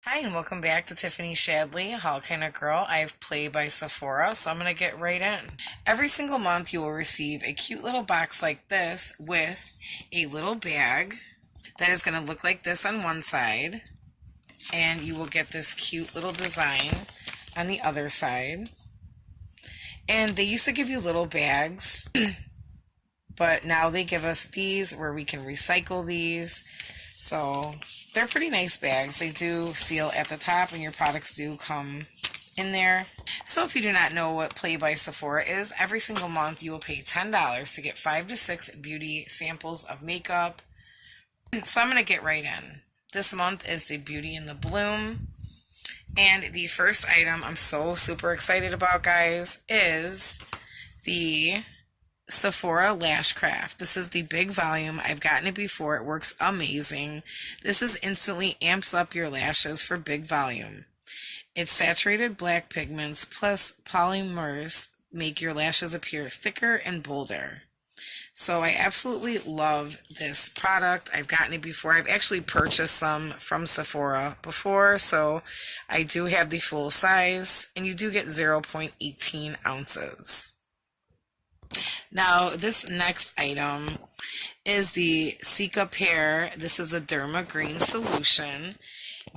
Hi, and welcome back to Tiffany Shadley, How Kind of Girl. I have Play by Sephora, so I'm going to get right in. Every single month, you will receive a cute little box like this with a little bag that is going to look like this on one side, and you will get this cute little design on the other side. And they used to give you little bags, but now they give us these where we can recycle these. So they're pretty nice bags. They do seal at the top, and your products do come in there. So if you do not know what Play by Sephora is, every single month you will pay $10 to get 5 to 6 beauty samples of makeup. So I'm going to get right in. This month is the Beauty in the Bloom. And the first item I'm so super excited about, guys, is the Sephora Lash Craft. This is the big volume. I've gotten it before. It works amazing. This is instantly amps up your lashes for big volume. It's saturated black pigments plus polymers make your lashes appear thicker and bolder. So I absolutely love this product. I've gotten it before. I've actually purchased some from Sephora before, so I do have the full size, and you do get 0.18 ounces. Now, this next item is the Cica Pear. This is a Derma Green solution,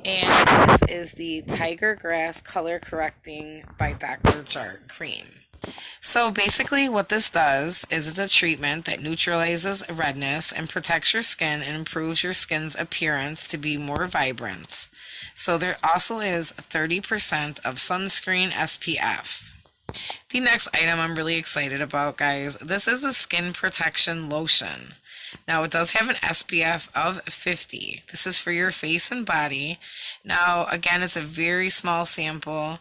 and this is the Tiger Grass Color Correcting by Dr. Jart Cream. So basically what this does is it's a treatment that neutralizes redness and protects your skin and improves your skin's appearance to be more vibrant. So there also is 30% of sunscreen SPF. The next item I'm really excited about, guys, this is a skin protection lotion. Now, it does have an SPF of 50. This is for your face and body. Now, again, it's a very small sample,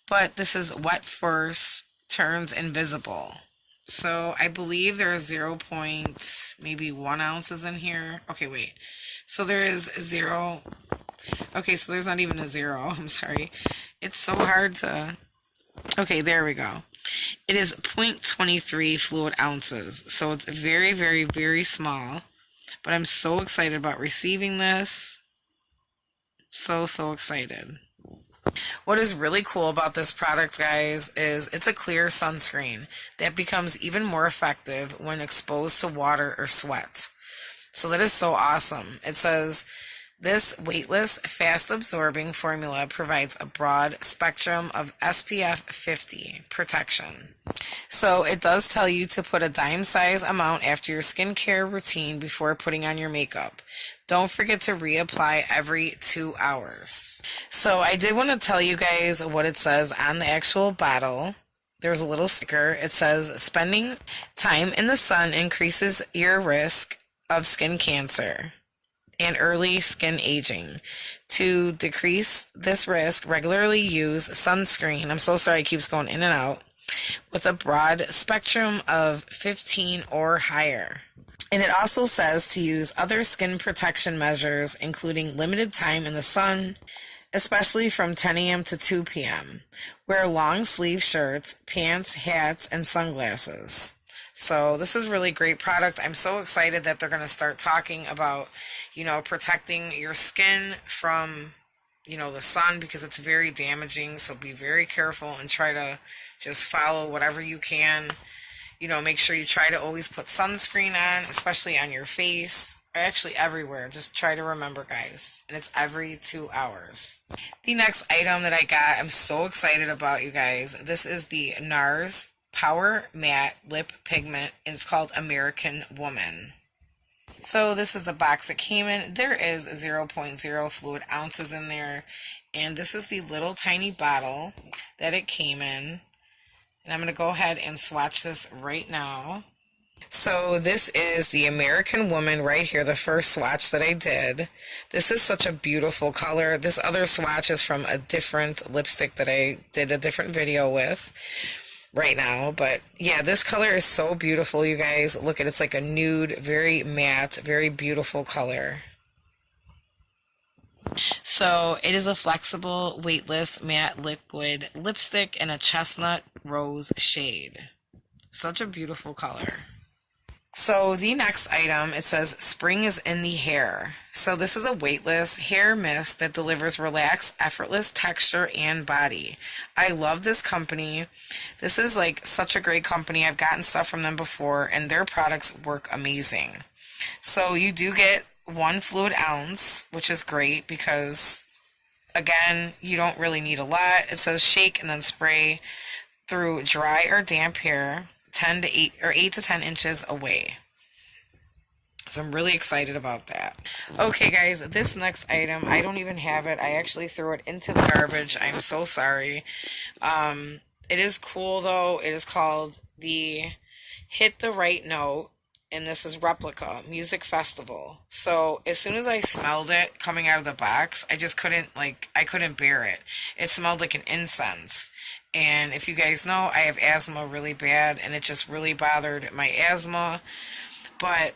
but this is wet first, turns invisible. So I believe there is 0. Maybe 1 ounces in here. Okay, wait. So there is 0. Okay, so there's not even a 0. I'm sorry. It's so hard to... Okay, there we go. It is 0.23 fluid ounces. So it's very, very, very small. But I'm so excited about receiving this. So excited. What is really cool about this product, guys, is it's a clear sunscreen that becomes even more effective when exposed to water or sweat. So that is so awesome. It says, this weightless, fast-absorbing formula provides a broad spectrum of SPF 50 protection. So it does tell you to put a dime-size amount after your skincare routine before putting on your makeup. Don't forget to reapply every 2 hours. So I did want to tell you guys what it says on the actual bottle. There's a little sticker. It says, spending time in the sun increases your risk of skin cancer and early skin aging. To decrease this risk, regularly use sunscreen. I'm so sorry, it keeps going in and out. With a broad spectrum of 15 or higher. And it also says to use other skin protection measures, including limited time in the sun, especially from 10 a.m. to 2 p.m. Wear long sleeve shirts, pants, hats, and sunglasses. So this is really great product. I'm so excited that they're going to start talking about, protecting your skin from, the sun, because it's very damaging. So be very careful and try to just follow whatever you can. Make sure you try to always put sunscreen on, especially on your face, or actually everywhere. Just try to remember, guys. And it's every 2 hours. The next item that I got, I'm so excited about, you guys. This is the NARS Power Matte Lip Pigment, and it's called American Woman. So this is the box that came in. There is 0.0 fluid ounces in there, and this is the little tiny bottle that it came in. And I'm going to go ahead and swatch this right now. So this is the American Woman right here, the first swatch that I did. This is such a beautiful color. This other swatch is from a different lipstick that I did a different video with right now. But yeah, this color is so beautiful, you guys. Look at it, it's like a nude, very matte, very beautiful color. So it is a flexible, weightless, matte liquid lipstick in a chestnut rose shade. Such a beautiful color. So the next item, it says spring is in the hair. So this is a weightless hair mist that delivers relaxed, effortless texture and body. I love this company. This is like such a great company. I've gotten stuff from them before and their products work amazing. So you do get 1 fluid ounce, which is great because again, you don't really need a lot. It says shake and then spray through dry or damp hair 10 to 8 or 8 to 10 inches away. So I'm really excited about that. Okay guys, this next item, I don't even have it. I actually threw it into the garbage. I'm so sorry. It is cool though. It is called the Hit the Right Note, and this is Replica Music Festival. So as soon as I smelled it coming out of the box, I just couldn't I couldn't bear it. It smelled like an incense. And if you guys know, I have asthma really bad and it just really bothered my asthma. But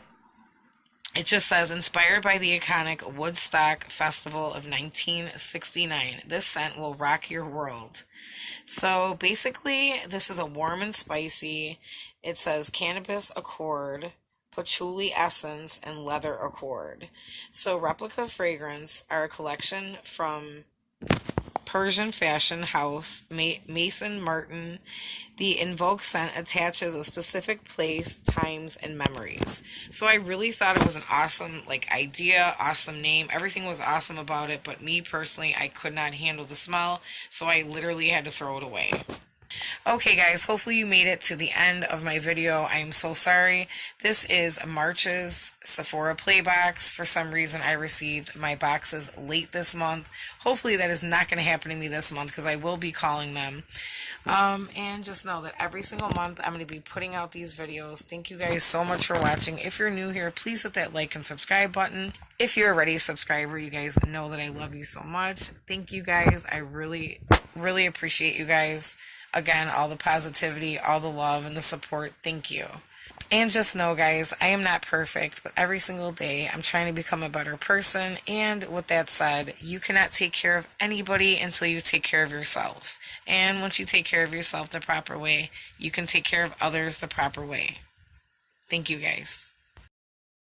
it just says, inspired by the iconic Woodstock Festival of 1969, this scent will rock your world. So basically, this is a warm and spicy. It says cannabis accord, patchouli essence, and leather accord. So Replica fragrance are a collection from Persian fashion house Mason Martin. The invoked scent attaches a specific place, times, and memories. So I really thought it was an awesome idea, awesome name. Everything was awesome about it, but me personally, I could not handle the smell, so I literally had to throw it away. Okay guys, hopefully you made it to the end of my video. I'm so sorry. This is March's Sephora Play Box. For some reason I received my boxes late this month. Hopefully that is not going to happen to me this month because I will be calling them. And just know that every single month I'm going to be putting out these videos. Thank you guys so much for watching. If you're new here, please hit that like and subscribe button. If you're already a subscriber, you guys know that I love you so much. Thank you guys. I really, really appreciate you guys. Again, all the positivity, all the love, and the support. Thank you. And just know, guys, I am not perfect, but every single day I'm trying to become a better person. And with that said, you cannot take care of anybody until you take care of yourself. And once you take care of yourself the proper way, you can take care of others the proper way. Thank you, guys.